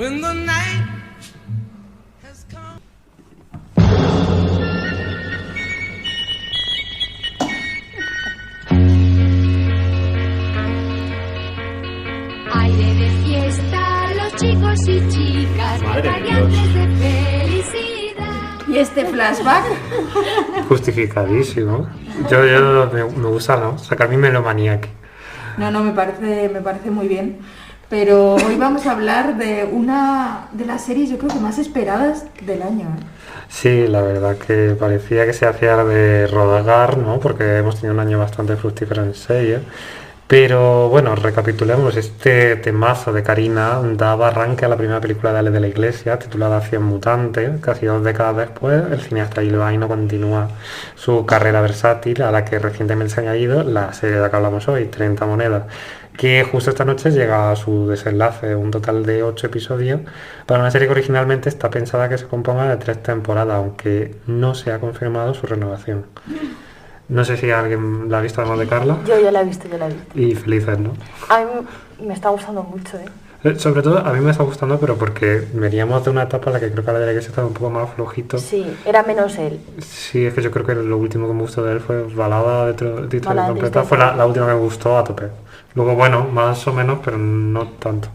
when the night has come. Aire de fiesta, los chicos y chicas, Madre de radiantes de felicidad. Y este flashback, Justificadísimo. Yo me gusta, ¿no? Sacar mi melomanía aquí. no, me parece muy bien. Pero hoy vamos a hablar de una de las series yo creo que más esperadas del año. Sí, la verdad que parecía que se hacía de rodagar, ¿no? Porque hemos tenido un año bastante fructífero en serie. Pero bueno, recapitulemos, este temazo de Karina daba arranque a la primera película de Ale de la Iglesia, titulada Cien Mutante. Casi 2 décadas después, el cineasta bilbaíno continúa su carrera versátil, a la que recientemente se ha añadido la serie de la que hablamos hoy, 30 monedas, que justo esta noche llega a su desenlace, un total de 8 episodios, para una serie que originalmente está pensada que se componga de 3 temporadas, aunque no se ha confirmado su renovación. No sé si alguien la ha visto además de Carla. Yo ya la he visto. Y felices, ¿no? A mí me está gustando mucho, ¿eh? Sobre todo a mí me está gustando, pero porque veníamos de una etapa en la que creo que la de la que se estaba un poco más flojito. Sí, era menos él. Sí, es que yo creo que lo último que me gustó de él fue Balada de Título Balada de Completa. Tristeza. Fue la última que me gustó a tope. Luego, bueno, más o menos, pero no tanto.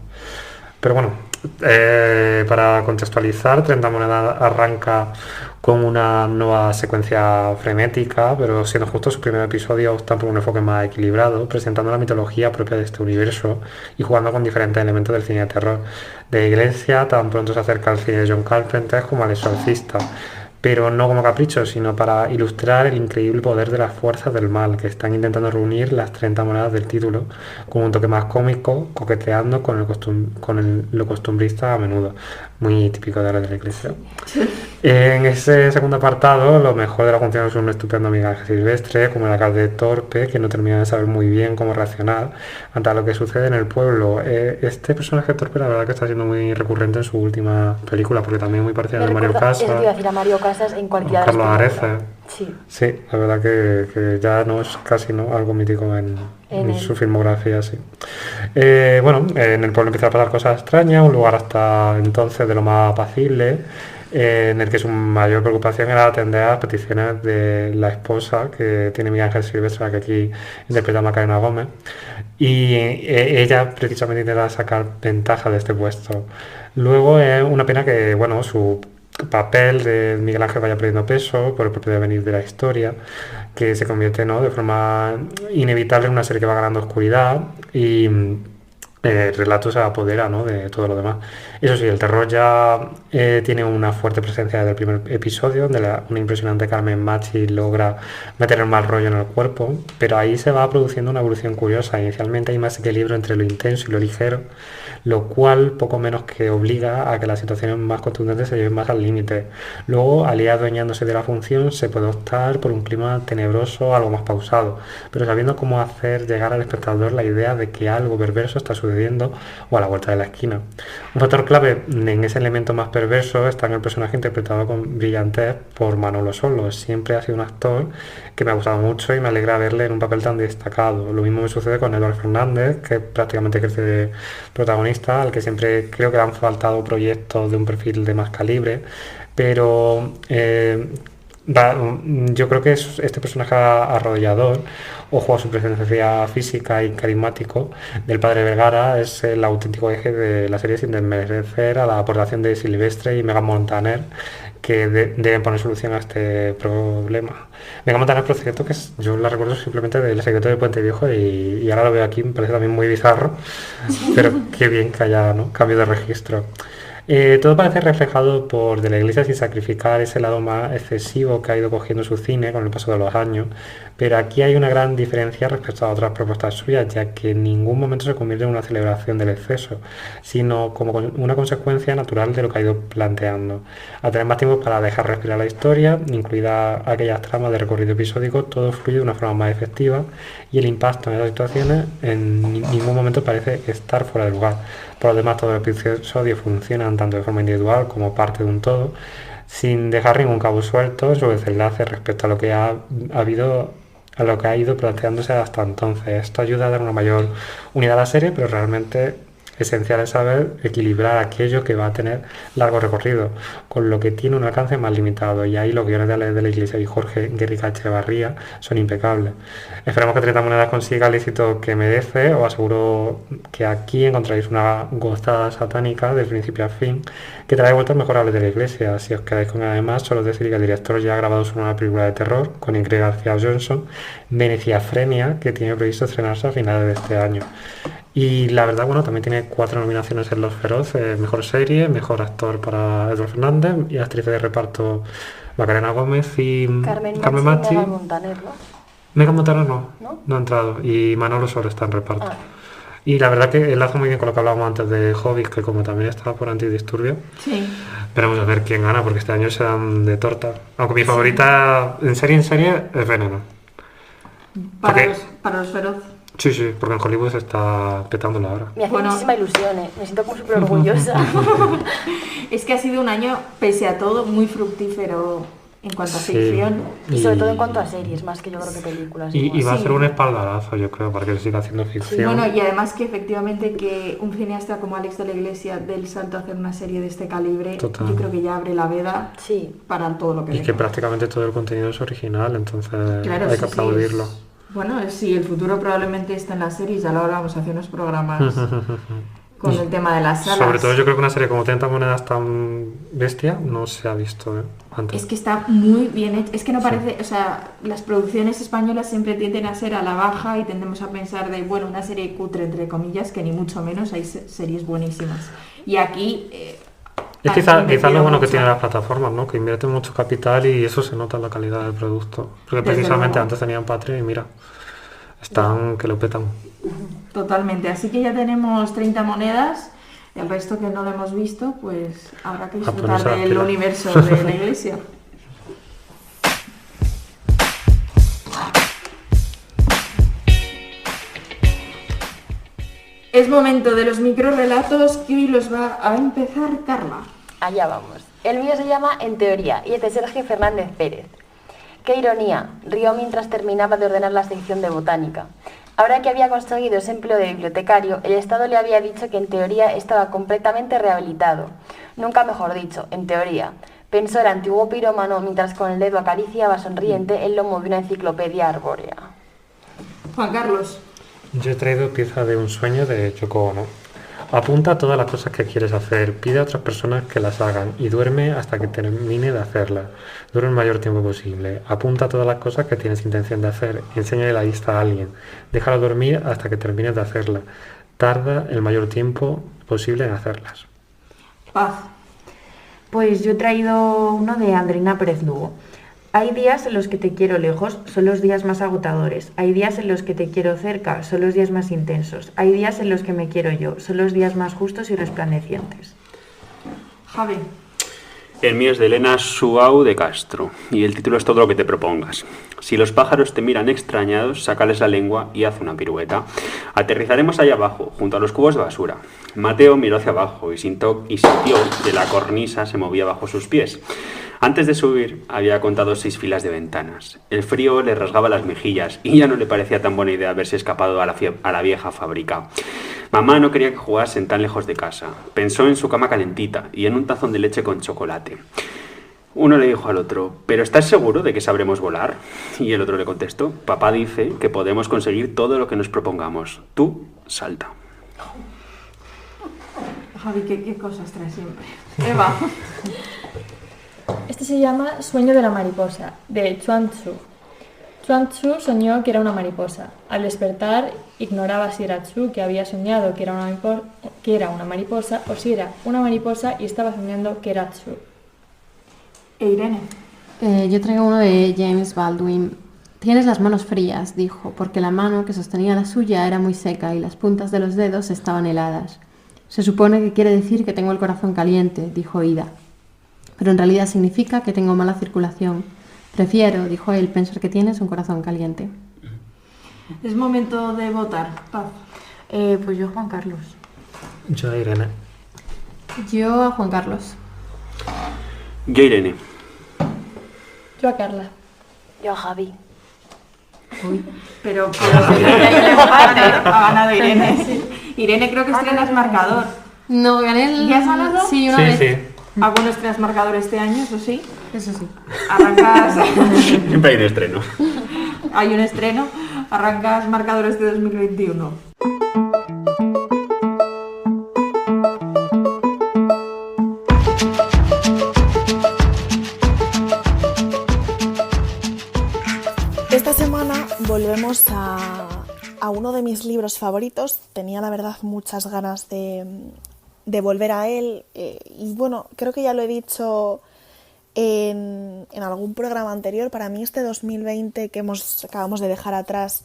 Pero bueno, para contextualizar, 30 monedas arranca con una nueva secuencia frenética, pero siendo justo su primer episodio optan por un enfoque más equilibrado, presentando la mitología propia de este universo y jugando con diferentes elementos del cine de terror. De Iglesia tan pronto se acerca al cine de John Carpenter como al Exorcista, pero no como capricho, sino para ilustrar el increíble poder de las fuerzas del mal, que están intentando reunir las 30 monedas del título, con un toque más cómico, coqueteando con lo costumbrista a menudo, muy típico de la Iglesia. En ese segundo apartado, lo mejor de la función es un estupendo Miguel Ángel Silvestre, como el alcalde torpe, que no termina de saber muy bien cómo reaccionar ante lo que sucede en el pueblo. Este personaje torpe, la verdad que está siendo muy recurrente en su última película, porque también es muy parecido al de Mario Casas. Eso te iba a decir, a Mario Casas en cualquiera de Carlos las Areces. películas. Sí. Sí, la verdad que ya no es casi algo mítico en su filmografía, sí. Bueno, en el pueblo empiezan a pasar cosas extrañas, un lugar hasta entonces de lo más apacible, en el que su mayor preocupación era atender a las peticiones de la esposa que tiene Miguel Ángel Silvestre, la que aquí interpreta a Macarena Gómez, y ella precisamente intenta sacar ventaja de este puesto. Luego es una pena que, bueno, su papel de Miguel Ángel vaya perdiendo peso por el propio devenir de la historia, que se convierte, ¿no?, de forma inevitable en una serie que va ganando oscuridad y el relato se apodera, ¿no?, de todo lo demás. Eso sí, el terror ya tiene una fuerte presencia desde el primer episodio, donde una impresionante Carmen Machi logra meter el mal rollo en el cuerpo, pero ahí se va produciendo una evolución curiosa. Inicialmente hay más equilibrio entre lo intenso y lo ligero, lo cual poco menos que obliga a que las situaciones más contundentes se lleven más al límite. Luego, al ir adueñándose de la función, se puede optar por un clima tenebroso, algo más pausado, pero sabiendo cómo hacer llegar al espectador la idea de que algo perverso está sucediendo o a la vuelta de la esquina. Un factor clave en ese elemento más perverso está en el personaje interpretado con brillantez por Manolo Solo. Siempre ha sido un actor que me ha gustado mucho y me alegra verle en un papel tan destacado. Lo mismo me sucede con Eduardo Fernández, que prácticamente crece de protagonista, al que siempre creo que le han faltado proyectos de un perfil de más calibre, pero yo creo que este personaje arrollador, ojo a su presencia física y carismático, del padre Vergara, es el auténtico eje de la serie, sin desmerecer a la aportación de Silvestre y Megan Montaner, que deben poner solución a este problema. Megan Montaner, por cierto, que yo la recuerdo simplemente del secreto de Puente Viejo y ahora lo veo aquí, me parece también muy bizarro, pero qué bien que haya, ¿no?, cambio de registro. Todo parece reflejado por De la Iglesia sin sacrificar ese lado más excesivo que ha ido cogiendo su cine con el paso de los años, pero aquí hay una gran diferencia respecto a otras propuestas suyas, ya que en ningún momento se convierte en una celebración del exceso, sino como una consecuencia natural de lo que ha ido planteando. Al tener más tiempo para dejar respirar la historia, incluidas aquellas tramas de recorrido episódico, todo fluye de una forma más efectiva y el impacto en esas situaciones en ningún momento parece estar fuera de lugar. Por lo demás, todos los episodios funcionan tanto de forma individual como parte de un todo, sin dejar ningún cabo suelto en su desenlace respecto a lo que ha ido planteándose hasta entonces. Esto ayuda a dar una mayor unidad a la serie, pero realmente Esencial es saber equilibrar aquello que va a tener largo recorrido, con lo que tiene un alcance más limitado. Y ahí los guiones de la Iglesia y Jorge Guerrica Echevarría son impecables. Esperemos que 30 monedas consiga el éxito que merece. Os aseguro que aquí encontraréis una gozada satánica de principio a fin, que trae vueltas mejorables de la Iglesia. Si os quedáis con además, solo decir que el director ya ha grabado su nueva película de terror con Ingrid García Johnson, Veneciafrenia, que tiene previsto estrenarse a finales de este año. Y la verdad, bueno, también tiene 4 nominaciones en Los Feroz, mejor serie, mejor actor para Eduardo Fernández y actriz de reparto Macarena Gómez y Carmen Machi. Megan Montaner, ¿no? Megan Montaner no ha ¿No? entrado, y Manolo Soro está en reparto. Ah. Y la verdad que enlaza muy bien con lo que hablábamos antes de Hobbit, que como también está por Antidisturbio, Sí. veremos a ver quién gana, porque este año se dan de torta. Aunque mi favorita en serie es Veneno. Porque- Para los feroz. Sí, porque en Hollywood se está petándola ahora. Me hace Bueno. muchísima ilusión, ¿eh? Me siento como súper orgullosa. Es que ha sido un año, pese a todo, muy fructífero en cuanto a Sí. ficción. Y sobre todo en cuanto a series, más que yo creo que películas. Y igual. va a Sí. ser un espaldarazo, yo creo, para que se siga haciendo ficción. Bueno, y además que efectivamente que un cineasta como Alex de la Iglesia dé el salto a hacer una serie de este calibre, Total. yo creo que ya abre la veda Sí. para todo lo que Y que venga. prácticamente todo el contenido es original, entonces Claro, hay sí, que sí, aplaudirlo. Bueno, sí, el futuro probablemente está en las series, ya lo hablábamos hace unos programas con el tema de las salas. Sobre todo yo creo que una serie como 30 monedas tan bestia no se ha visto antes. Es que está muy bien hecho. Es que no parece, o sea, las producciones españolas siempre tienden a ser a la baja y tendemos a pensar de, bueno, una serie cutre, entre comillas, que ni mucho menos, hay series buenísimas. Y aquí... Es han quizás invertido lo bueno que mucho. tienen las plataformas, ¿no? Que invierten mucho capital y eso se nota en la calidad del producto. Porque Desde precisamente luego. antes tenían Patreon y mira, están que lo petan. Totalmente. Así que ya tenemos 30 monedas. El resto que no lo hemos visto, pues habrá que disfrutar ponerse las del pilas. universo de la iglesia. Es momento de los microrelatos que hoy los va a empezar Carla. Allá vamos. El mío se llama En Teoría y es de Sergio Fernández Pérez. Qué ironía, rió mientras terminaba de ordenar la sección de botánica. Ahora que había conseguido ese empleo de bibliotecario, el Estado le había dicho que en teoría estaba completamente rehabilitado. Nunca mejor dicho, en teoría. Pensó el antiguo pirómano mientras con el dedo acariciaba sonriente el lomo de una enciclopedia arbórea. Juan Carlos. Yo he traído pieza de Un sueño de Yoko Ono. Apunta todas las cosas que quieres hacer, pide a otras personas que las hagan y duerme hasta que termine de hacerlas. Duerme el mayor tiempo posible. Apunta todas las cosas que tienes intención de hacer y enséñale la lista a alguien. Déjalo dormir hasta que termines de hacerla. Tarda el mayor tiempo posible en hacerlas. Paz. Pues yo he traído uno de Andreina Pérez Lugo. Hay días en los que te quiero lejos, son los días más agotadores. Hay días en los que te quiero cerca, son los días más intensos. Hay días en los que me quiero yo, son los días más justos y resplandecientes. Javi. El mío es de Elena Suau de Castro y el título es Todo lo que te propongas. Si los pájaros te miran extrañados, sácales la lengua y haz una pirueta. Aterrizaremos allá abajo, junto a los cubos de basura. Mateo miró hacia abajo y sintió que la cornisa se movía bajo sus pies. Antes de subir, había contado 6 filas de ventanas. El frío le rasgaba las mejillas y ya no le parecía tan buena idea haberse escapado a la vieja fábrica. Mamá no quería que jugasen tan lejos de casa. Pensó en su cama calentita y en un tazón de leche con chocolate. Uno le dijo al otro, ¿pero estás seguro de que sabremos volar? Y el otro le contestó, papá dice que podemos conseguir todo lo que nos propongamos. Tú, salta. Javi, ¿qué cosas traes siempre? Eva. Este se llama Sueño de la mariposa, de Chuang Tzu. Chuang Tzu soñó que era una mariposa. Al despertar, ignoraba si era Tzu que había soñado que era una mariposa o si era una mariposa y estaba soñando que era Tzu. E Irene. Yo traigo uno de James Baldwin. Tienes las manos frías, dijo, porque la mano que sostenía la suya era muy seca y las puntas de los dedos estaban heladas. Se supone que quiere decir que tengo el corazón caliente, dijo Ida. Pero en realidad significa que tengo mala circulación. Prefiero, dijo él, pensar que tienes un corazón caliente. Es momento de votar. Paz. Pues yo, Juan Carlos. Yo a Irene. Yo a Juan Carlos. Yo, Irene. Yo a Carla. Yo a Javi. Pero ha ganado Irene. Irene creo que estrenas marcador. No, gané el... ¿Ya has ganado? Sí, una Sí, vez. sí. ¿Alguno estrenas marcador este año, eso sí? Eso sí. Arrancas... Siempre hay un estreno. Hay un estreno. Arrancas marcadores de 2021. Esta semana volvemos a uno de mis libros favoritos. Tenía la verdad muchas ganas de volver a él y bueno, creo que ya lo he dicho en algún programa anterior. Para mí este 2020 que acabamos de dejar atrás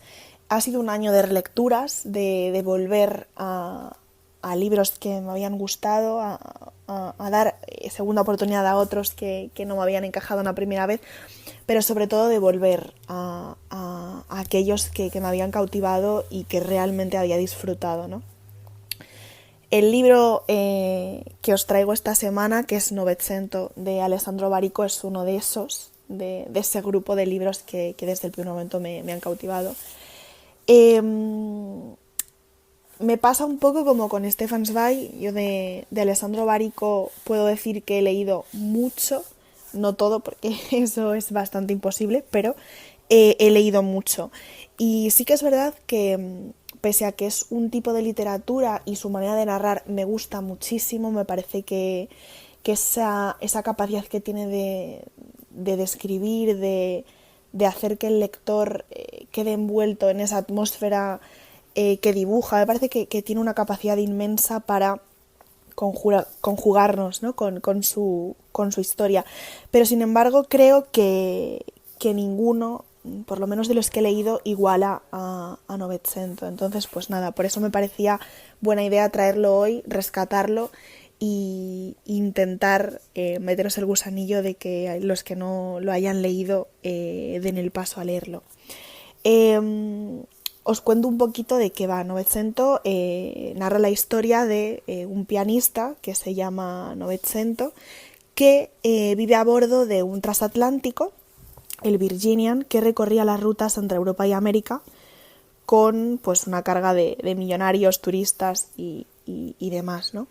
ha sido un año de relecturas, de volver a libros que me habían gustado, a dar segunda oportunidad a otros que no me habían encajado una primera vez, pero sobre todo de volver a aquellos que me habían cautivado y que realmente había disfrutado, ¿no? El libro que os traigo esta semana, que es Novecento, de Alessandro Barico, es uno de esos, de ese grupo de libros que desde el primer momento me han cautivado. Me pasa un poco como con Stefan Zweig. Yo de Alessandro Barico puedo decir que he leído mucho, no todo porque eso es bastante imposible, pero he leído mucho. Y sí que es verdad que pese a que es un tipo de literatura y su manera de narrar me gusta muchísimo, me parece que esa capacidad que tiene de describir, de hacer que el lector quede envuelto en esa atmósfera que dibuja, me parece que tiene una capacidad inmensa para conjugarnos, ¿no? con su historia. Pero sin embargo creo que ninguno, por lo menos de los que he leído, iguala a Novecento. Entonces pues nada, por eso me parecía buena idea traerlo hoy, rescatarlo e intentar meteros el gusanillo de que los que no lo hayan leído den el paso a leerlo. Os cuento un poquito de qué va. Novecento narra la historia de un pianista que se llama Novecento, que vive a bordo de un transatlántico, el Virginian, que recorría las rutas entre Europa y América con pues una carga de millonarios, turistas y demás, ¿no?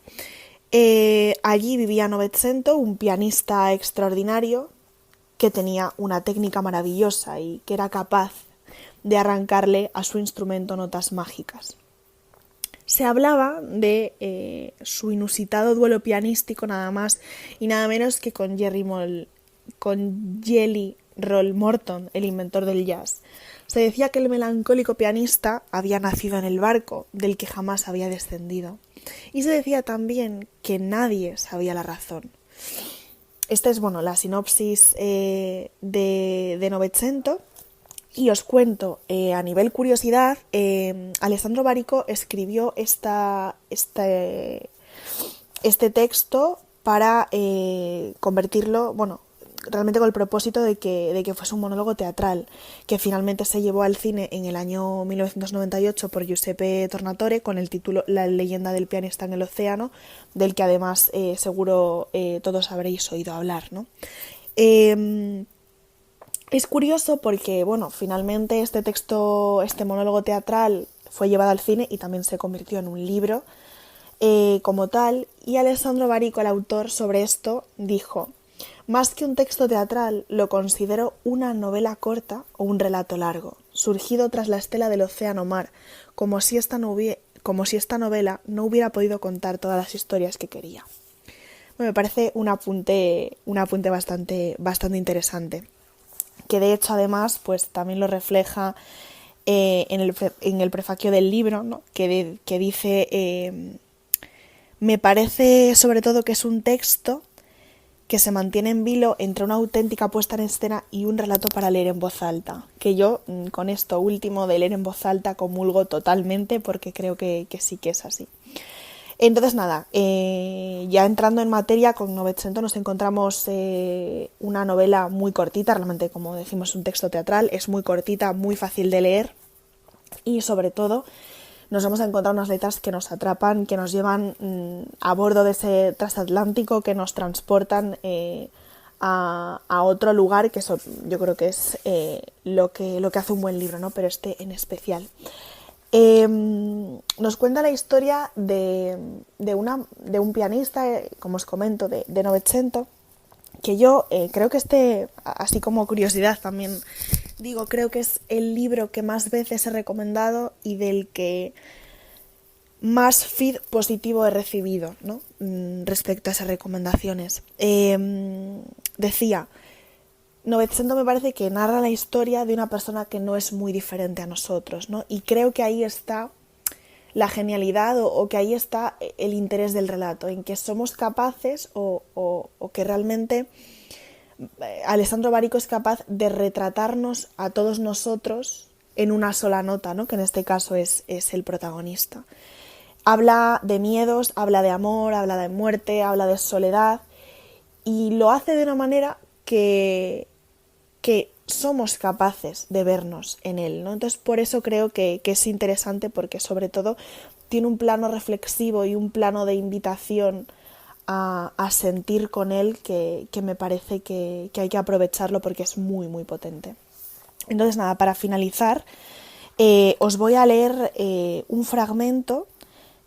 Allí vivía Novecento, un pianista extraordinario que tenía una técnica maravillosa y que era capaz de arrancarle a su instrumento notas mágicas. Se hablaba de su inusitado duelo pianístico nada más y nada menos que con Jelly Roll Morton, el inventor del jazz. Se decía que el melancólico pianista había nacido en el barco del que jamás había descendido. Y se decía también que nadie sabía la razón. Esta es la sinopsis de Novecento. Y os cuento, a nivel curiosidad, Alessandro Barico escribió este texto para convertirlo, realmente con el propósito de que fuese un monólogo teatral, que finalmente se llevó al cine en el año 1998 por Giuseppe Tornatore con el título La leyenda del pianista en el océano, del que además seguro todos habréis oído hablar, ¿no? Es curioso porque, finalmente este monólogo teatral fue llevado al cine y también se convirtió en un libro como tal, y Alessandro Barico, el autor, sobre esto dijo: más que un texto teatral, lo considero una novela corta o un relato largo, surgido tras la estela del océano mar, como si esta novela no hubiera podido contar todas las historias que quería. Me parece un apunte bastante interesante, que de hecho además pues también lo refleja en el prefacio del libro, ¿no? que dice me parece sobre todo que es un texto que se mantiene en vilo entre una auténtica puesta en escena y un relato para leer en voz alta, que yo con esto último de leer en voz alta comulgo totalmente porque creo que sí que es así. Entonces nada, ya entrando en materia, con Novecento nos encontramos una novela muy cortita, realmente como decimos un texto teatral, es muy cortita, muy fácil de leer y sobre todo nos vamos a encontrar unas letras que nos atrapan, que nos llevan a bordo de ese transatlántico, que nos transportan a otro lugar, que eso yo creo que es lo que hace un buen libro, ¿no? Pero este en especial. Nos cuenta la historia de un pianista, como os comento, de Novecento, que yo creo que así como curiosidad también digo, creo que es el libro que más veces he recomendado y del que más feed positivo he recibido, ¿no? Respecto a esas recomendaciones. Decía, Novecento me parece que narra la historia de una persona que no es muy diferente a nosotros, ¿no? Y creo que ahí está la genialidad o que ahí está el interés del relato, en que somos capaces o que realmente Alessandro Barico es capaz de retratarnos a todos nosotros en una sola nota, ¿no? Que en este caso es el protagonista. Habla de miedos, habla de amor, habla de muerte, habla de soledad y lo hace de una manera que somos capaces de vernos en él, ¿no? Entonces por eso creo que es interesante, porque sobre todo tiene un plano reflexivo y un plano de invitación a sentir con él que me parece que hay que aprovecharlo porque es muy muy potente. Entonces nada, para finalizar os voy a leer un fragmento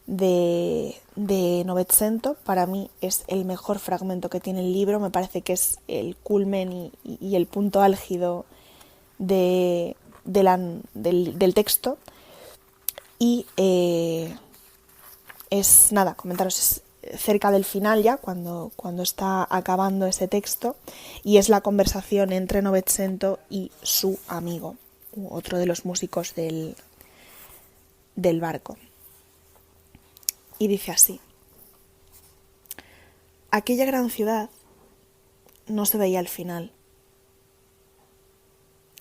de Novecento. Para mí es el mejor fragmento que tiene el libro, me parece que es el culmen y el punto álgido del texto y es nada, comentaros, es cerca del final ya, cuando está acabando ese texto, y es la conversación entre Novecento y su amigo, otro de los músicos del barco. Y dice así: aquella gran ciudad no se veía el final.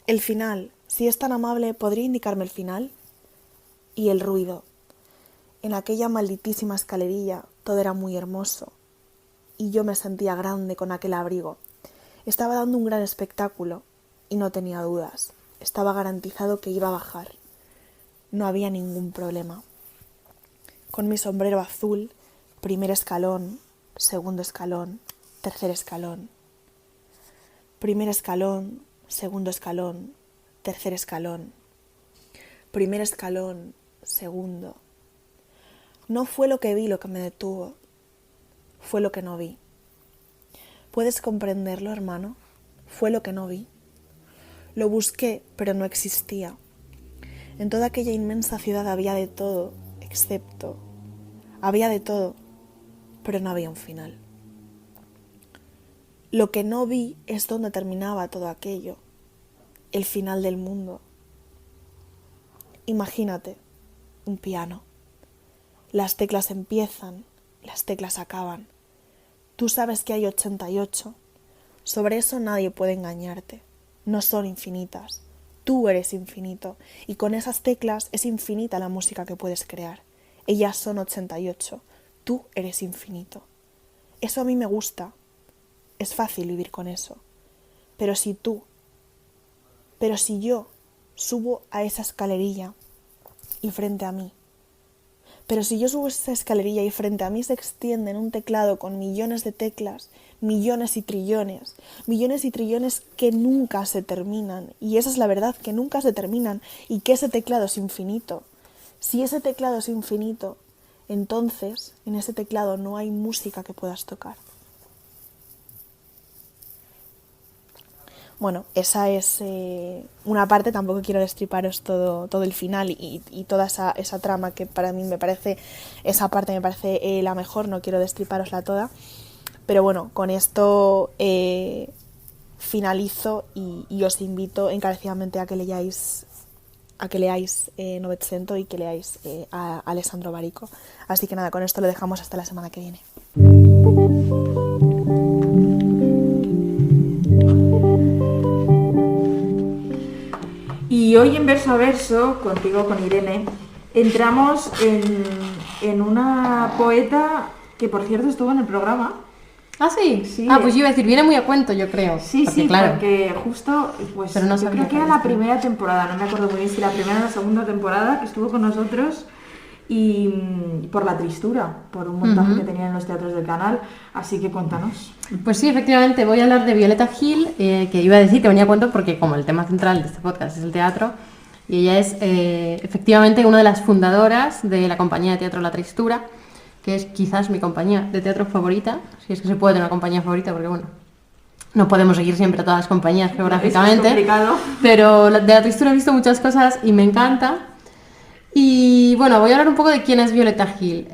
El final, si es tan amable, ¿podría indicarme el final? Y el ruido. En aquella malditísima escalerilla todo era muy hermoso y yo me sentía grande con aquel abrigo. Estaba dando un gran espectáculo y no tenía dudas. Estaba garantizado que iba a bajar. No había ningún problema. Con mi sombrero azul, primer escalón, segundo escalón, tercer escalón. Primer escalón, segundo escalón, tercer escalón. Primer escalón, segundo. No fue lo que vi lo que me detuvo, fue lo que no vi. ¿Puedes comprenderlo, hermano? Fue lo que no vi. Lo busqué, pero no existía. En toda aquella inmensa ciudad había de todo, excepto... Había de todo, pero no había un final. Lo que no vi es donde terminaba todo aquello, el final del mundo. Imagínate, un piano. Las teclas empiezan, las teclas acaban. Tú sabes que hay 88. Sobre eso nadie puede engañarte. No son infinitas. Tú eres infinito. Y con esas teclas es infinita la música que puedes crear. Ellas son 88. Tú eres infinito. Eso a mí me gusta. Es fácil vivir con eso. Pero si yo subo a esa escalerilla y frente a mí, pero si yo subo esa escalerilla y frente a mí se extiende en un teclado con millones de teclas, millones y trillones que nunca se terminan, y esa es la verdad, que nunca se terminan, y que ese teclado es infinito. Si ese teclado es infinito, entonces en ese teclado no hay música que puedas tocar. Bueno, esa es una parte, tampoco quiero destriparos todo el final y toda esa trama que para mí me parece, esa parte me parece la mejor, no quiero destriparosla toda, pero bueno, con esto finalizo y os invito encarecidamente a que leáis Novecento y que leáis a Alessandro Barico. Así que nada, con esto lo dejamos hasta la semana que viene. Y hoy en Verso a Verso, contigo, con Irene, entramos en una poeta que, por cierto, estuvo en el programa. ¿Ah, sí? Sí. Ah, pues yo iba a decir, viene muy a cuento, yo creo. Sí, porque, sí, claro. porque justo, pues pero no yo creo que era la primera temporada, no me acuerdo muy bien si la primera o la segunda temporada que estuvo con nosotros. y por la tristura, por un montaje que tenían en los teatros del canal. Así que cuéntanos. Pues sí, efectivamente, voy a hablar de Violeta Gil, que iba a decir que venía a cuento porque como el tema central de este podcast es el teatro, y ella es efectivamente una de las fundadoras de la compañía de teatro La Tristura, que es quizás mi compañía de teatro favorita, si es que se puede tener una compañía favorita, porque bueno, no podemos seguir siempre a todas las compañías geográficamente, es complicado. Pero de La Tristura he visto muchas cosas y me encanta. Y bueno, voy a hablar un poco de quién es Violeta Gil,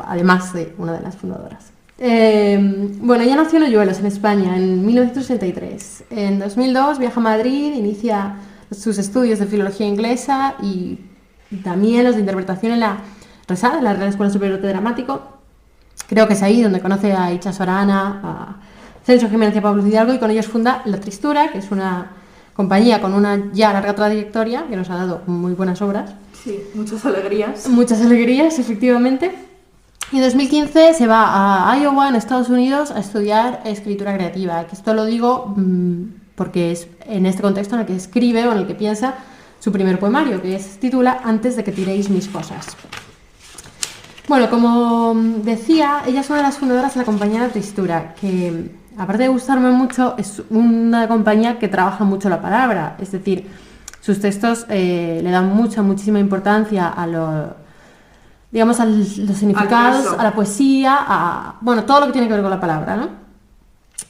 además de una de las fundadoras. Bueno, ella nació en Hoyuelos, en España, en 1963. En 2002 viaja a Madrid, inicia sus estudios de filología inglesa y también los de interpretación en la RESAD, en la Real Escuela Superior de Dramático. Creo que es ahí donde conoce a Itxa Sorana, a Celso Jiménez y a Pablo Hidalgo, y con ellos funda La Tristura, que es una compañía con una ya larga trayectoria que nos ha dado muy buenas obras. Sí, muchas alegrías. Muchas alegrías, efectivamente. Y en 2015 se va a Iowa, en Estados Unidos, a estudiar escritura creativa. Que esto lo digo porque es en este contexto en el que escribe o en el que piensa su primer poemario, que se titula Antes de que tiréis mis cosas. Bueno, como decía, ella es una de las fundadoras de la compañía La Tristura, que aparte de gustarme mucho, es una compañía que trabaja mucho la palabra, es decir, sus textos le dan muchísima importancia a los significados, a la poesía, a bueno, todo lo que tiene que ver con la palabra, ¿no?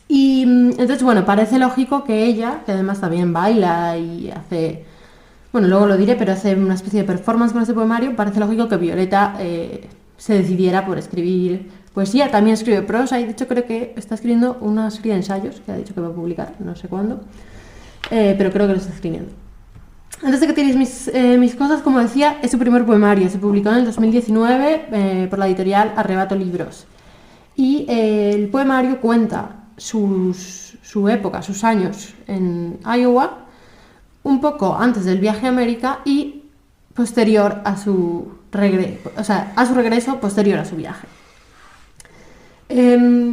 Y entonces, bueno, parece lógico que ella, que además también baila y hace, bueno, luego lo diré, pero hace una especie de performance con este poemario, parece lógico que Violeta se decidiera por escribir poesía. También escribe prosa y de hecho creo que está escribiendo una serie de ensayos que ha dicho que va a publicar, no sé cuándo, pero creo que lo está escribiendo. Antes de que tiréis mis cosas, como decía, es su primer poemario. Se publicó en el 2019 por la editorial Arrebato Libros. Y el poemario cuenta su época, sus años en Iowa, un poco antes del viaje a América y posterior a su regreso, posterior a su viaje.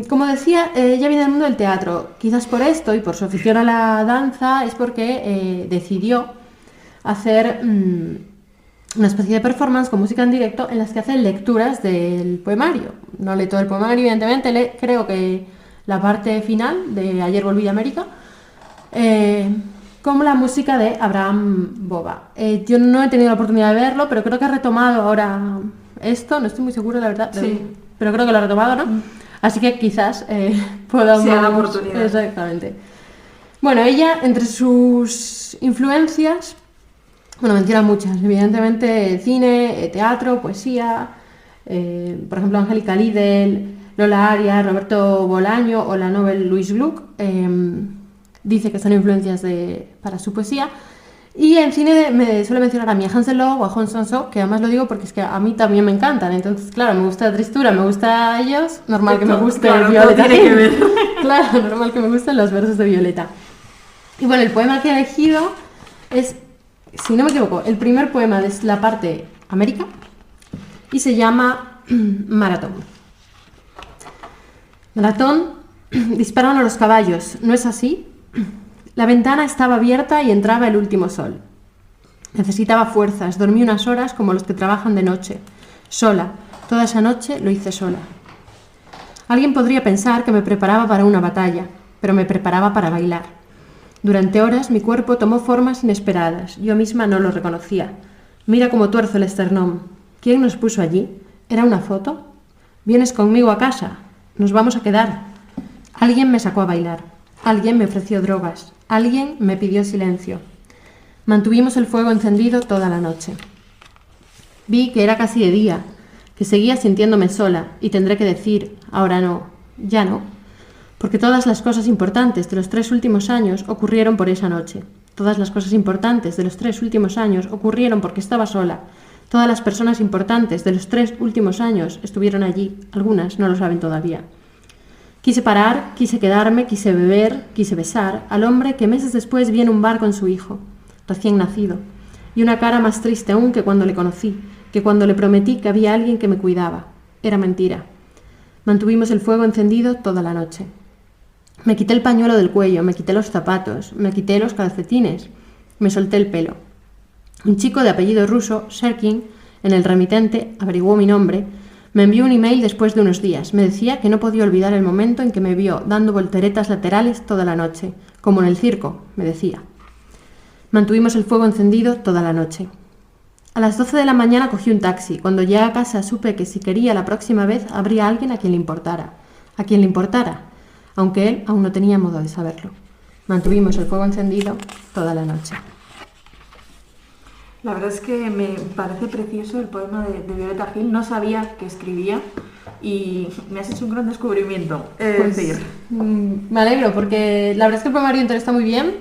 Como decía, ella viene del mundo del teatro. Quizás por esto y por su afición a la danza es porque decidió hacer una especie de performance con música en directo en las que hace lecturas del poemario. No lee todo el poemario, evidentemente, lee, creo que la parte final de Ayer volví de América, como la música de Abraham Boba. Yo no he tenido la oportunidad de verlo, pero creo que ha retomado ahora esto, no estoy muy segura, la verdad, sí, pero creo que lo ha retomado, ¿no? Así que quizás podamos... sea la oportunidad. Exactamente. Bueno, ella, entre sus influencias, bueno, menciona muchas, evidentemente cine, teatro, poesía, por ejemplo, Angélica Lidl, Lola Arias, Roberto Bolaño o la novel Louise Gluck, dice que son influencias para su poesía. Y en cine me suele mencionar a Mia Hansen-Løve o a Hong Sang-soo, que además lo digo porque es que a mí también me encantan. Entonces, claro, me gusta La Tristura, me gusta a ellos, normal que me guste Violeta. Tiene que ver. Claro, normal que me gusten los versos de Violeta. Y bueno, el poema que he elegido es, si no me equivoco, el primer poema de la parte América y se llama Maratón. Maratón, dispararon a los caballos, ¿no es así? La ventana estaba abierta y entraba el último sol. Necesitaba fuerzas, dormí unas horas como los que trabajan de noche. Sola, toda esa noche lo hice sola. Alguien podría pensar que me preparaba para una batalla, pero me preparaba para bailar. Durante horas mi cuerpo tomó formas inesperadas, yo misma no lo reconocía. Mira cómo tuerzo el esternón. ¿Quién nos puso allí? ¿Era una foto? ¿Vienes conmigo a casa? Nos vamos a quedar. Alguien me sacó a bailar. Alguien me ofreció drogas. Alguien me pidió silencio. Mantuvimos el fuego encendido toda la noche. Vi que era casi de día, que seguía sintiéndome sola, y tendré que decir, ahora no, ya no, porque todas las cosas importantes de los 3 últimos años ocurrieron por esa noche. Todas las cosas importantes de los 3 últimos años ocurrieron porque estaba sola. Todas las personas importantes de los 3 últimos años estuvieron allí, algunas no lo saben todavía. Quise parar, quise quedarme, quise beber, quise besar al hombre que meses después vi en un bar con su hijo, recién nacido, y una cara más triste aún que cuando le conocí, que cuando le prometí que había alguien que me cuidaba. Era mentira. Mantuvimos el fuego encendido toda la noche. Me quité el pañuelo del cuello, me quité los zapatos, me quité los calcetines, me solté el pelo. Un chico de apellido ruso, Sherkin, En el remitente averiguó mi nombre. Me envió un email después de unos días. Me decía que no podía olvidar el momento en que me vio dando volteretas laterales toda la noche, como en el circo, me decía. Mantuvimos el fuego encendido toda la noche. A las 12 de la mañana cogí un taxi. Cuando llegué a casa supe que si quería la próxima vez habría alguien a quien le importara. A quien le importara, aunque él aún no tenía modo de saberlo. Mantuvimos el fuego encendido toda la noche. La verdad es que me parece precioso el poema de Violeta Gil. No sabía que escribía y me has hecho un gran descubrimiento. Me alegro porque la verdad es que el poemario entero está muy bien.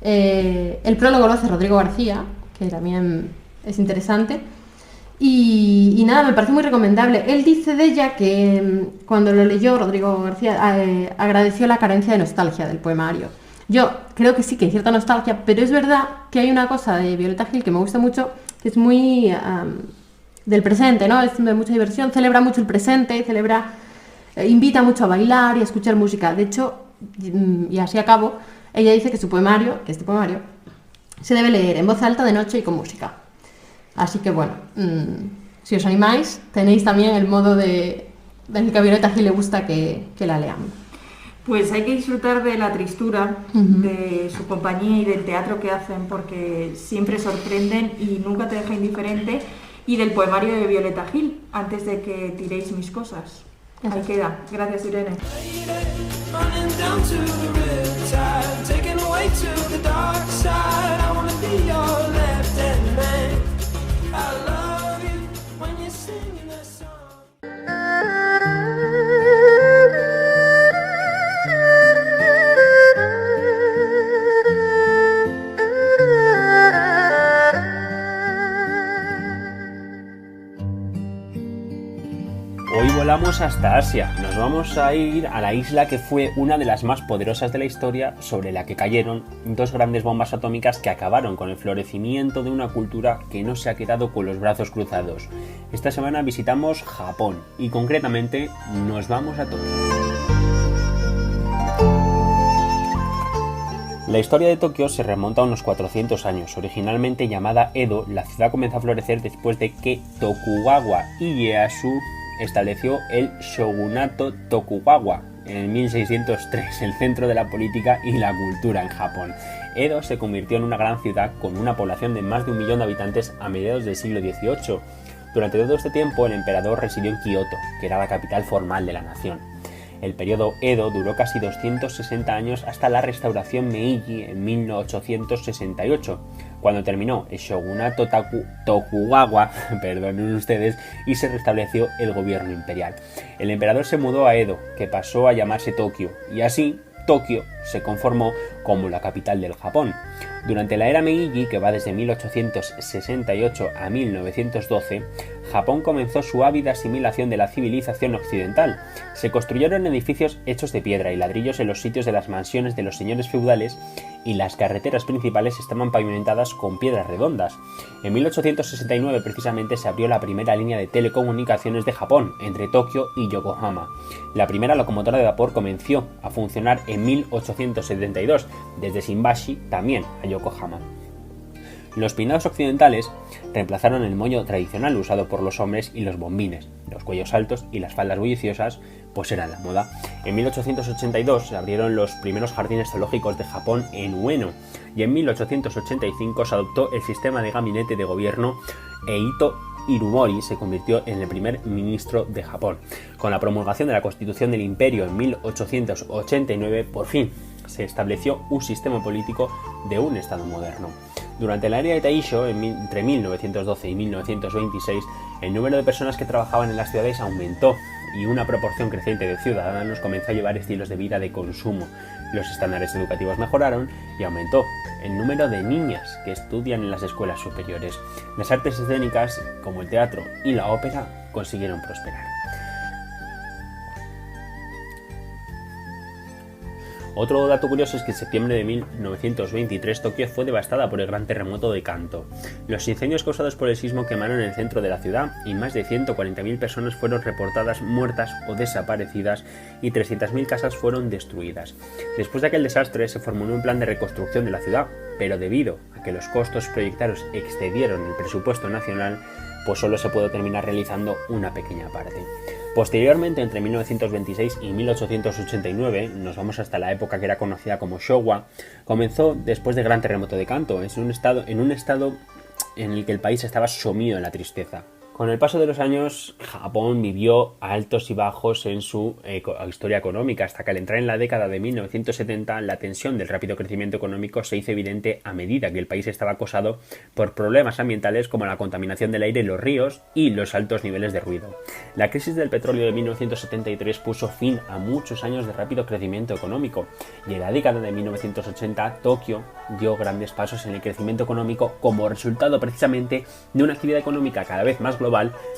El prólogo lo hace Rodrigo García, que también es interesante. Y nada, me parece muy recomendable. Él dice de ella que cuando lo leyó Rodrigo García agradeció la carencia de nostalgia del poemario. Yo creo que sí que hay cierta nostalgia, pero es verdad que hay una cosa de Violeta Gil que me gusta mucho, que es muy del presente, ¿no? Es de mucha diversión, celebra mucho el presente, invita mucho a bailar y a escuchar música. De hecho, y así acabo, ella dice que este poemario, se debe leer en voz alta de noche y con música. Así que bueno, si os animáis, tenéis también el modo del que a Violeta Gil le gusta que la lean. Pues hay que disfrutar de la tristura, de su compañía y del teatro que hacen, porque siempre sorprenden y nunca te deja indiferente. Y del poemario de Violeta Gil, antes de que tiréis mis cosas. Ahí queda. Gracias, Irene. Hoy volamos hasta Asia. Nos vamos a ir a la isla que fue una de las más poderosas de la historia, sobre la que cayeron dos grandes bombas atómicas que acabaron con el florecimiento de una cultura que no se ha quedado con los brazos cruzados. Esta semana visitamos Japón y concretamente nos vamos a Tokio. La historia de Tokio se remonta a unos 400 años. Originalmente llamada Edo, la ciudad comenzó a florecer después de que Tokugawa Ieyasu estableció el shogunato Tokugawa en el 1603, el centro de la política y la cultura en Japón. Edo se convirtió en una gran ciudad con una población de más de 1 millón de habitantes a mediados del siglo XVIII. Durante todo este tiempo el emperador residió en Kioto, que era la capital formal de la nación. El periodo Edo duró casi 260 años hasta la restauración Meiji en 1868, cuando terminó el shogunato Tokugawa, perdonen ustedes, y se restableció el gobierno imperial. El emperador se mudó a Edo, que pasó a llamarse Tokio, y así Tokio se conformó como la capital del Japón. Durante la era Meiji, que va desde 1868 a 1912, Japón comenzó su ávida asimilación de la civilización occidental. Se construyeron edificios hechos de piedra y ladrillos en los sitios de las mansiones de los señores feudales y las carreteras principales estaban pavimentadas con piedras redondas. En 1869 precisamente se abrió la primera línea de telecomunicaciones de Japón entre Tokio y Yokohama. La primera locomotora de vapor comenzó a funcionar en 1872 desde Shimbashi también a Yokohama. Los peinados occidentales reemplazaron el moño tradicional usado por los hombres y los bombines. Los cuellos altos y las faldas bulliciosas pues eran la moda. En 1882 se abrieron los primeros jardines zoológicos de Japón en Ueno y en 1885 se adoptó el sistema de gabinete de gobierno e Ito Hirumori se convirtió en el primer ministro de Japón. Con la promulgación de la Constitución del Imperio en 1889, por fin se estableció un sistema político de un Estado moderno. Durante la era de Taisho, entre 1912 y 1926, el número de personas que trabajaban en las ciudades aumentó y una proporción creciente de ciudadanos comenzó a llevar estilos de vida de consumo. Los estándares educativos mejoraron y aumentó el número de niñas que estudian en las escuelas superiores. Las artes escénicas, como el teatro y la ópera, consiguieron prosperar. Otro dato curioso es que en septiembre de 1923 Tokio fue devastada por el gran terremoto de Kanto. Los incendios causados por el sismo quemaron el centro de la ciudad y más de 140.000 personas fueron reportadas muertas o desaparecidas y 300.000 casas fueron destruidas. Después de aquel desastre se formuló un plan de reconstrucción de la ciudad, pero debido a que los costos proyectados excedieron el presupuesto nacional, pues solo se pudo terminar realizando una pequeña parte. Posteriormente, entre 1926 y 1889, nos vamos hasta la época que era conocida como Showa, comenzó después del gran terremoto de Kanto, en un estado en el que el país estaba sumido en la tristeza. Con el paso de los años, Japón vivió altos y bajos en su historia económica, hasta que al entrar en la década de 1970, la tensión del rápido crecimiento económico se hizo evidente a medida que el país estaba acosado por problemas ambientales como la contaminación del aire en los ríos y los altos niveles de ruido. La crisis del petróleo de 1973 puso fin a muchos años de rápido crecimiento económico, y en la década de 1980, Tokio dio grandes pasos en el crecimiento económico como resultado precisamente de una actividad económica cada vez más global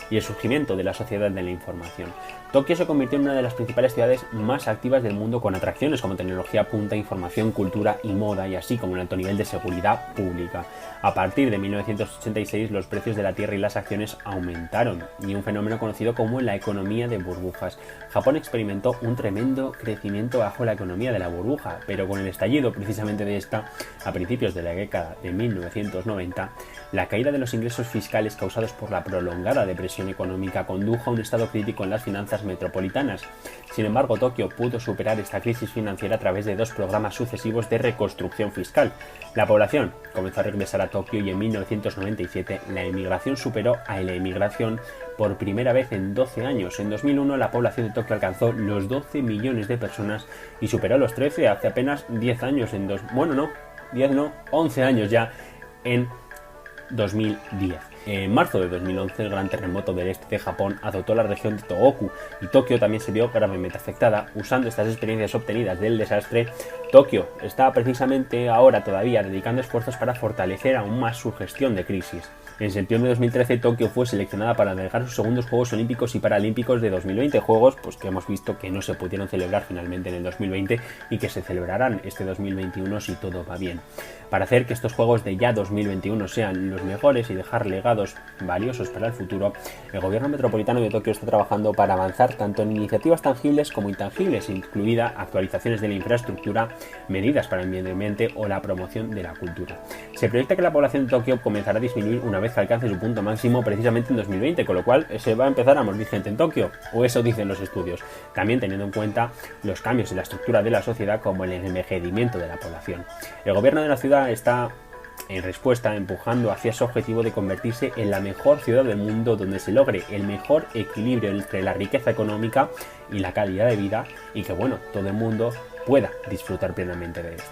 y el surgimiento de la sociedad de la información. Tokio se convirtió en una de las principales ciudades más activas del mundo, con atracciones como tecnología punta, información, cultura y moda, y así como un alto nivel de seguridad pública. A partir de 1986, los precios de la tierra y las acciones aumentaron, y un fenómeno conocido como la economía de burbujas. Japón experimentó un tremendo crecimiento bajo la economía de la burbuja, pero con el estallido precisamente de esta, a principios de la década de 1990, la caída de los ingresos fiscales causados por la prolongada depresión económica condujo a un estado crítico en las finanzas metropolitanas. Sin embargo, Tokio pudo superar esta crisis financiera a través de dos programas sucesivos de reconstrucción fiscal. La población comenzó a regresar a Tokio, y en 1997 la emigración superó a la emigración por primera vez en 12 años. En 2001 la población de Tokio alcanzó los 12 millones de personas y superó los 13 hace apenas 10 años, 11 años ya, en 2010. En marzo de 2011, el gran terremoto del este de Japón azotó la región de Tohoku, y Tokio también se vio gravemente afectada. Usando estas experiencias obtenidas del desastre, Tokio está precisamente ahora todavía dedicando esfuerzos para fortalecer aún más su gestión de crisis. En septiembre de 2013, Tokio fue seleccionada para albergar sus segundos Juegos Olímpicos y Paralímpicos de 2020, juegos que hemos visto que no se pudieron celebrar finalmente en el 2020 y que se celebrarán este 2021 si todo va bien. Para hacer que estos Juegos de ya 2021 sean los mejores y dejar legados valiosos para el futuro, el gobierno metropolitano de Tokio está trabajando para avanzar tanto en iniciativas tangibles como intangibles, incluida actualizaciones de la infraestructura, medidas para el medio ambiente o la promoción de la cultura. Se proyecta que la población de Tokio comenzará a disminuir una vez que alcance su punto máximo precisamente en 2020, con lo cual se va a empezar a morir gente en Tokio, o eso dicen los estudios, también teniendo en cuenta los cambios en la estructura de la sociedad como el envejecimiento de la población. El gobierno de la ciudad está en respuesta empujando hacia ese objetivo de convertirse en la mejor ciudad del mundo, donde se logre el mejor equilibrio entre la riqueza económica y la calidad de vida, y que todo el mundo pueda disfrutar plenamente de esto.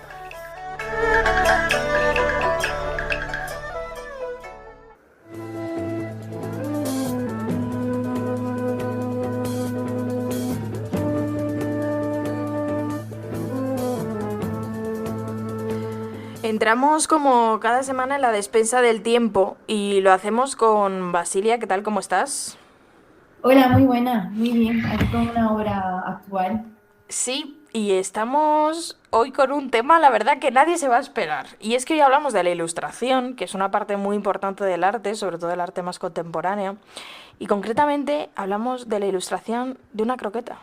Entramos como cada semana en la despensa del tiempo y lo hacemos con Basilia. ¿Qué tal? ¿Cómo estás? Hola, muy buena, muy bien, aquí con una obra actual. Sí, y estamos hoy con un tema, la verdad, que nadie se va a esperar. Y es que hoy hablamos de la ilustración, que es una parte muy importante del arte, sobre todo el arte más contemporáneo. Y concretamente hablamos de la ilustración de una croqueta.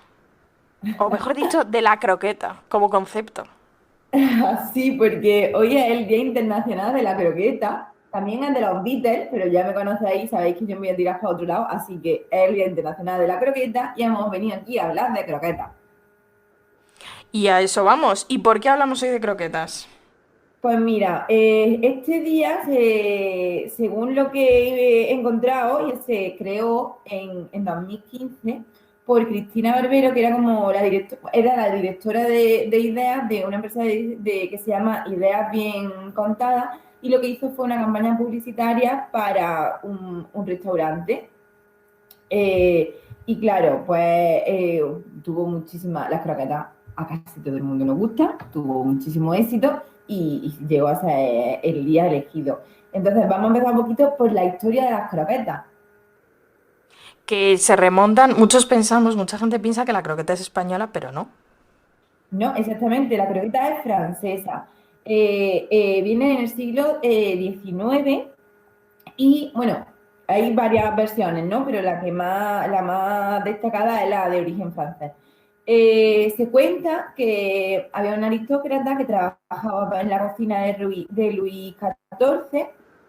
O mejor dicho, de la croqueta, como concepto. Sí, porque hoy es el Día Internacional de la Croqueta, también es de los Beatles, pero ya me conocéis, sabéis que yo me voy a tirar para otro lado, así que es el Día Internacional de la Croqueta y hemos venido aquí a hablar de croquetas. Y a eso vamos. ¿Y por qué hablamos hoy de croquetas? Pues mira, este día, según lo que he encontrado, se creó en 2015 por Cristina Barbero, que era como la directora de ideas de una empresa que se llama Ideas Bien Contadas, y lo que hizo fue una campaña publicitaria para un restaurante. Y claro, pues tuvo las croquetas a casi todo el mundo nos gusta, tuvo muchísimo éxito y llegó a ser el día elegido. Entonces vamos a empezar un poquito por la historia de las croquetas. Que se remontan, mucha gente piensa que la croqueta es española, pero no. No, exactamente, la croqueta es francesa. Viene en el siglo XIX y, bueno, hay varias versiones, ¿no? Pero la más destacada es la de origen francés. Se cuenta que había un aristócrata que trabajaba en la cocina de Luis XIV,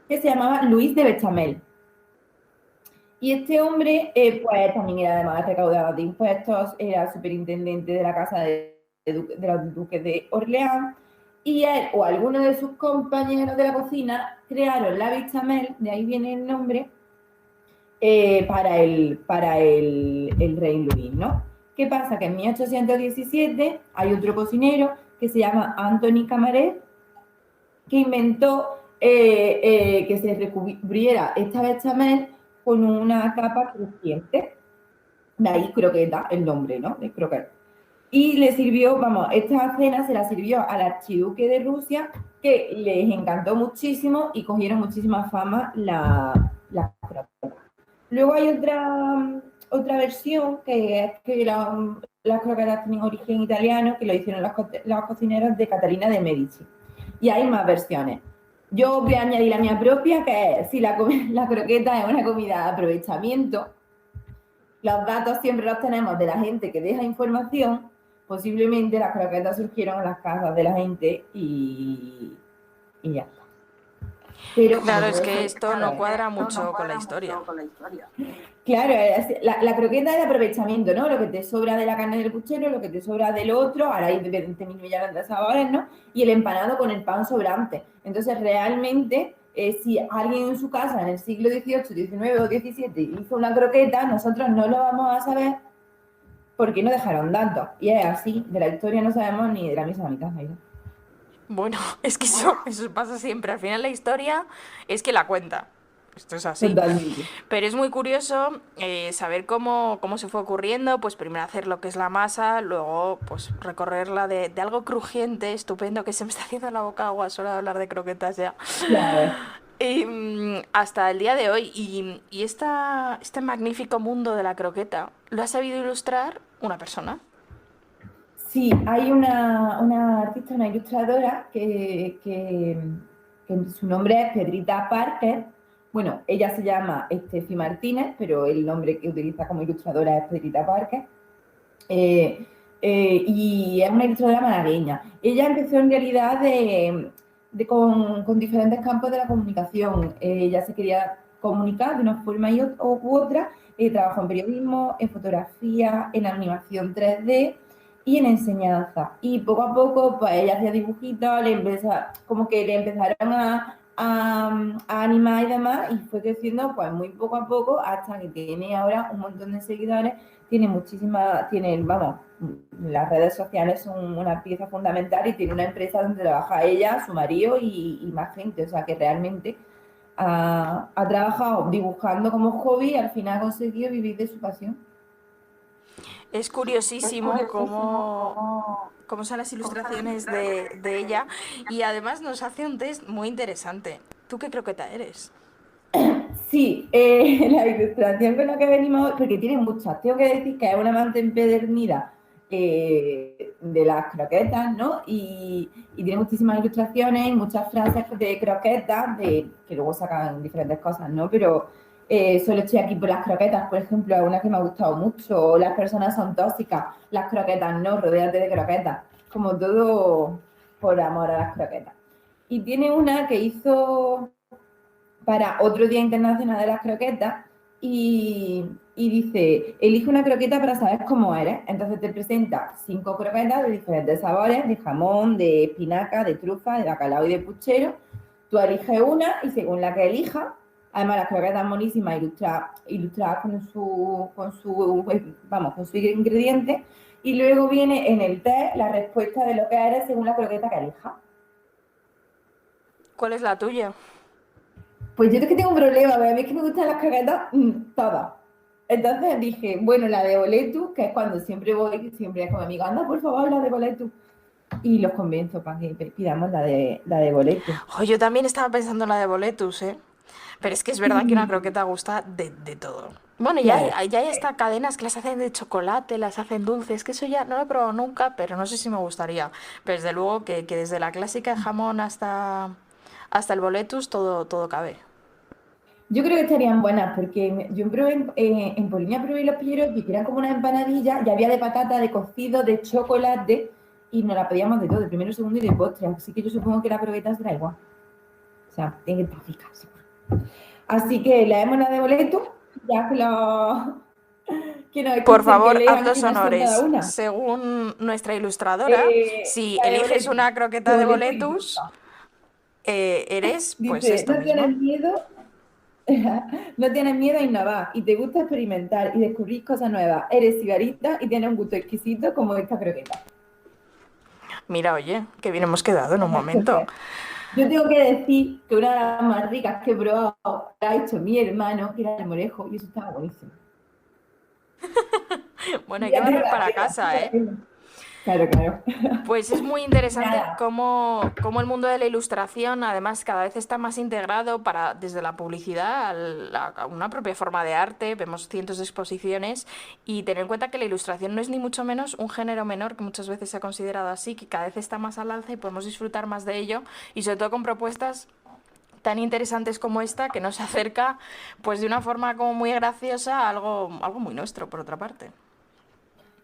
que se llamaba Luis de Bechamel. Y este hombre, pues también era además recaudador de impuestos, era superintendente de la casa de los duques de Orleans, y él o alguno de sus compañeros de la cocina crearon la bechamel, de ahí viene el nombre, para el rey Luis, ¿no? ¿Qué pasa? Que en 1817 hay otro cocinero que se llama Anthony Camaret, que inventó que se recubriera esta bechamel con una capa crujiente. De ahí croqueta, el nombre, ¿no? De croqueta. Y le sirvió, vamos, esta cena se la sirvió al archiduque de Rusia, que les encantó muchísimo y cogieron muchísima fama las croquetas. Luego hay otra versión, que es que las croquetas tienen origen italiano, que lo hicieron los cocineros de Catalina de Medici. Y hay más versiones. Yo voy a añadir la mía propia, que es, si la croqueta es una comida de aprovechamiento, los datos siempre los tenemos de la gente que deja información, posiblemente las croquetas surgieron en las casas de la gente y ya está. Pero claro, es que esto no cuadra mucho con la historia. Claro, la croqueta es de aprovechamiento, ¿no? Lo que te sobra de la carne del puchero, lo que te sobra del otro, ahora hay 20.000 millones de sabores, ¿no? Y el empanado con el pan sobrante. Entonces, realmente, si alguien en su casa en el siglo XVIII, XIX o XVII hizo una croqueta, nosotros no lo vamos a saber porque no dejaron datos. Y es así, de la historia no sabemos ni de la misma mitad. Bueno, es que eso pasa siempre. Al final la historia es que la cuenta. Esto es así. Totalmente. Pero es muy curioso saber cómo se fue ocurriendo, pues primero hacer lo que es la masa, luego pues recorrerla de algo crujiente, estupendo, que se me está haciendo la boca agua solo de hablar de croquetas ya. Claro. Hasta el día de hoy. Y este magnífico mundo de la croqueta lo ha sabido ilustrar una persona. Sí, hay una artista, una ilustradora que su nombre es Pedrita Parker. Bueno, ella se llama Estefi Martínez, pero el nombre que utiliza como ilustradora es Pedrita Parker. Y es una ilustradora malagueña. Ella empezó en realidad con diferentes campos de la comunicación. Ella se quería comunicar de una forma u otra. Trabajó en periodismo, en fotografía, en animación 3D y en enseñanza. Y poco a poco, pues ella hacía dibujitos, como que le empezaron a animar y demás, y fue creciendo pues muy poco a poco hasta que tiene ahora un montón de seguidores, vamos, las redes sociales son una pieza fundamental y tiene una empresa donde trabaja ella, su marido y más gente, o sea que realmente ha trabajado dibujando como hobby y al final ha conseguido vivir de su pasión. Es curiosísimo cómo son las ilustraciones de ella, y además nos hace un test muy interesante. ¿Tú qué croqueta eres? Sí, la ilustración con la que venimos, porque tiene muchas, tengo que decir que es una amante empedernida de las croquetas, ¿no? Y tiene muchísimas ilustraciones y muchas frases de croquetas, que luego sacan diferentes cosas, ¿no? Pero solo estoy aquí por las croquetas, por ejemplo, es una que me ha gustado mucho. Las personas son tóxicas, las croquetas no, rodéate de croquetas. Como todo por amor a las croquetas. Y tiene una que hizo para otro Día Internacional de las Croquetas y dice, elige una croqueta para saber cómo eres. Entonces te presenta 5 croquetas de diferentes sabores, de jamón, de espinaca, de trufa, de bacalao y de puchero. Tú eliges una y según la que elijas, además las croquetas monísimas ilustradas con su ingrediente, y luego viene en el test la respuesta de lo que eres según la croqueta que elijas. ¿Cuál es la tuya? Pues yo es que tengo un problema, a mí es que me gustan las croquetas todas. Entonces dije, bueno, la de boletus, que es cuando siempre voy, siempre es con mi amiga, anda por favor la de boletus. Y los convenzo para que pidamos la de boletus. Oh, yo también estaba pensando en la de boletus, ¿eh? Pero es que es verdad que una croqueta gusta de todo. Bueno, ya hay hasta cadenas que las hacen de chocolate, las hacen dulces, que eso ya no lo he probado nunca, pero no sé si me gustaría. Pero desde luego que desde la clásica de jamón hasta el boletus todo cabe. Yo creo que estarían buenas, porque yo probé en Poliña, probé los pierogi, que eran como una empanadilla, ya había de patata, de cocido, de chocolate, y nos la pedíamos de todo, de primero, segundo y de postre. Así que yo supongo que la croqueta será igual. O sea, tiene que estar rica, seguro. Así que leemos la de boleto. ya que nos Por escuchen, favor, que lean haz los quiénes son honores. cada una. Según nuestra ilustradora, si La de eliges boletus, una croqueta de boletus y boletus, fruta. eres pues Dice, esto no mismo. tienes miedo, no tienes miedo a innovar y te gusta experimentar y descubrir cosas nuevas. Eres cigarrita y tienes un gusto exquisito como esta croqueta. Mira, oye, que bien hemos quedado en un momento. Yo tengo que decir que una de las más ricas que he probado la ha hecho mi hermano, que era el morejo, y eso estaba buenísimo. Bueno, hay que barrer para casa, ¿eh? Claro, claro. Pues es muy interesante Nada. cómo el mundo de la ilustración, además, cada vez está más integrado desde la publicidad a una propia forma de arte. Vemos cientos de exposiciones y tener en cuenta que la ilustración no es ni mucho menos un género menor, que muchas veces se ha considerado así, que cada vez está más al alza y podemos disfrutar más de ello, y sobre todo con propuestas tan interesantes como esta, que nos acerca pues de una forma como muy graciosa a algo muy nuestro, por otra parte.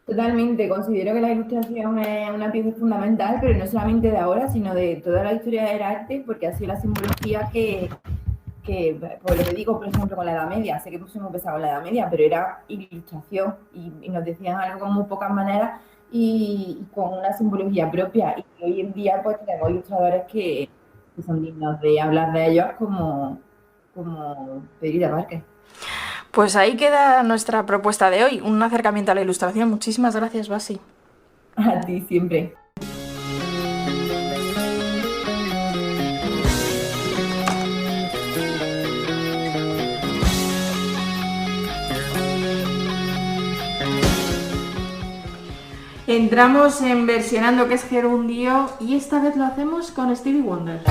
Totalmente, considero que la ilustración es una pieza fundamental, pero no solamente de ahora, sino de toda la historia del arte, porque ha sido la simbología que por lo que digo, por ejemplo, con la Edad Media, sé que pusimos pesado con la Edad Media, pero era ilustración y nos decían algo con muy pocas maneras y con una simbología propia. Y hoy en día pues tenemos ilustradores que son dignos de hablar de ellos como Pedrita Parker. Pues ahí queda nuestra propuesta de hoy, un acercamiento a la ilustración. Muchísimas gracias, Basi. A ti siempre. Entramos en Versionando, que es gerundio, y esta vez lo hacemos con Stevie Wonder.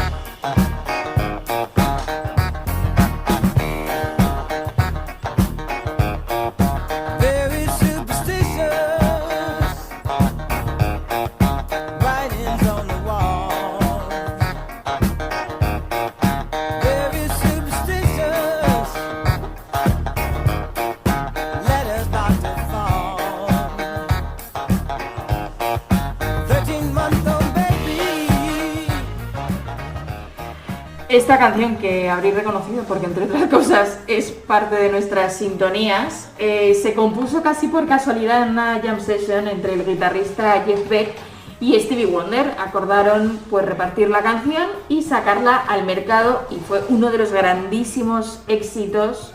Esta canción, que habréis reconocido porque entre otras cosas es parte de nuestras sintonías, se compuso casi por casualidad en una jam session entre el guitarrista Jeff Beck y Stevie Wonder. Acordaron pues repartir la canción y sacarla al mercado, y fue uno de los grandísimos éxitos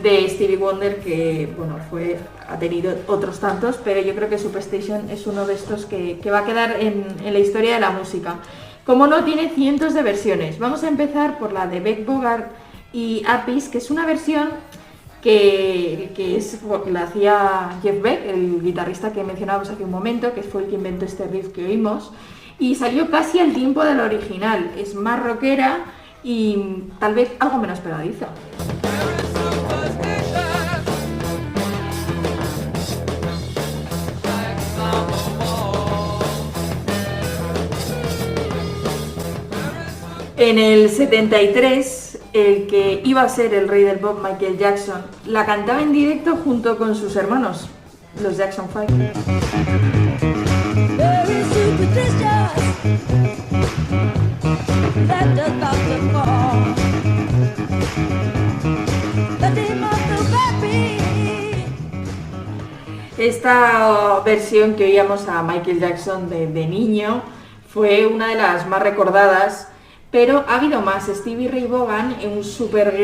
de Stevie Wonder, que bueno, ha tenido otros tantos, pero yo creo que Superstation es uno de estos que va a quedar en la historia de la música. Como no, tiene cientos de versiones. Vamos a empezar por la de Beck Bogart y Apis, que es una versión que la hacía Jeff Beck, el guitarrista que mencionábamos hace un momento, que fue el que inventó este riff que oímos, y salió casi al tiempo del original. Es más rockera y tal vez algo menos pegadiza. En el 73, el que iba a ser el rey del pop, Michael Jackson, la cantaba en directo junto con sus hermanos, los Jackson 5. Esta versión que oíamos a Michael Jackson de niño fue una de las más recordadas. Pero ha habido más. Stevie Ray Vaughan, un super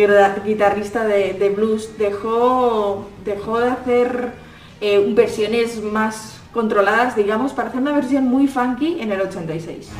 guitarrista de blues, dejó de hacer versiones más controladas, digamos, para hacer una versión muy funky en el 86.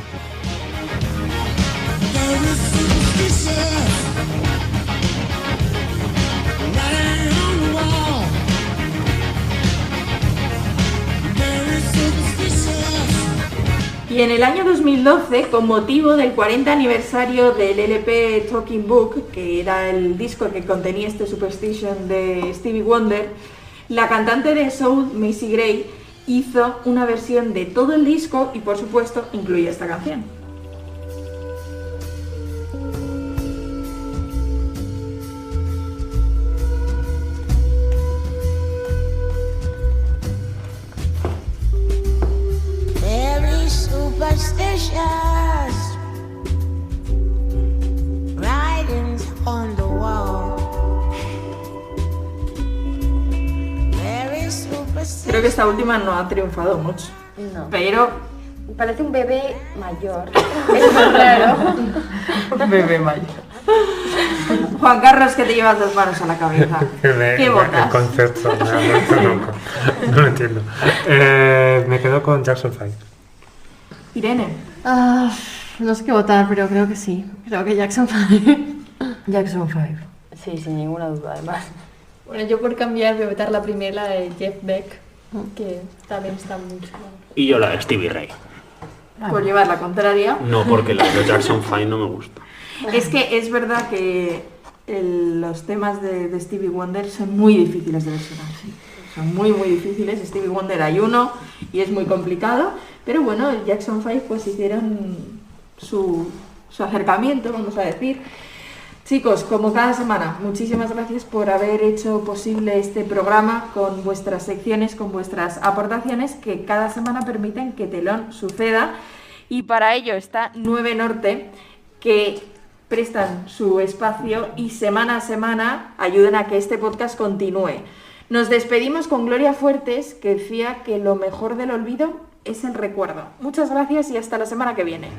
Y en el año 2012, con motivo del 40 aniversario del LP Talking Book, que era el disco que contenía este Superstition de Stevie Wonder, la cantante de soul, Macy Gray, hizo una versión de todo el disco y, por supuesto, incluía esta canción. Superstitious writings on the wall. que esta última no ha triunfado mucho. No. Pero Parece un bebé mayor. Es raro. un bebé mayor. Juan Carlos, que te llevas 2 manos a la cabeza. ¿Qué votas? El concepto, no lo entiendo. Me quedo con Jackson 5. Irene. No sé qué votar, pero creo que sí. Creo que Jackson 5. Jackson 5. Sí, sin ninguna duda, además. Bueno, yo por cambiar voy a votar la primera, la de Jeff Beck, que también está mucho. Y yo la de Stevie Ray. Por llevar la contraria. No, porque la de Jackson 5 no me gusta. Es que es verdad que los temas de Stevie Wonder son muy difíciles de versionar. ¿Sí? Son muy difíciles. Stevie Wonder hay uno y es muy complicado. Pero bueno, el Jackson 5 pues hicieron su acercamiento, vamos a decir. Chicos, como cada semana, muchísimas gracias por haber hecho posible este programa con vuestras secciones, con vuestras aportaciones que cada semana permiten que Telón suceda. Y para ello está 9 Norte, que prestan su espacio y semana a semana ayudan a que este podcast continúe. Nos despedimos con Gloria Fuertes, que decía que lo mejor del olvido es el recuerdo. Muchas gracias y hasta la semana que viene.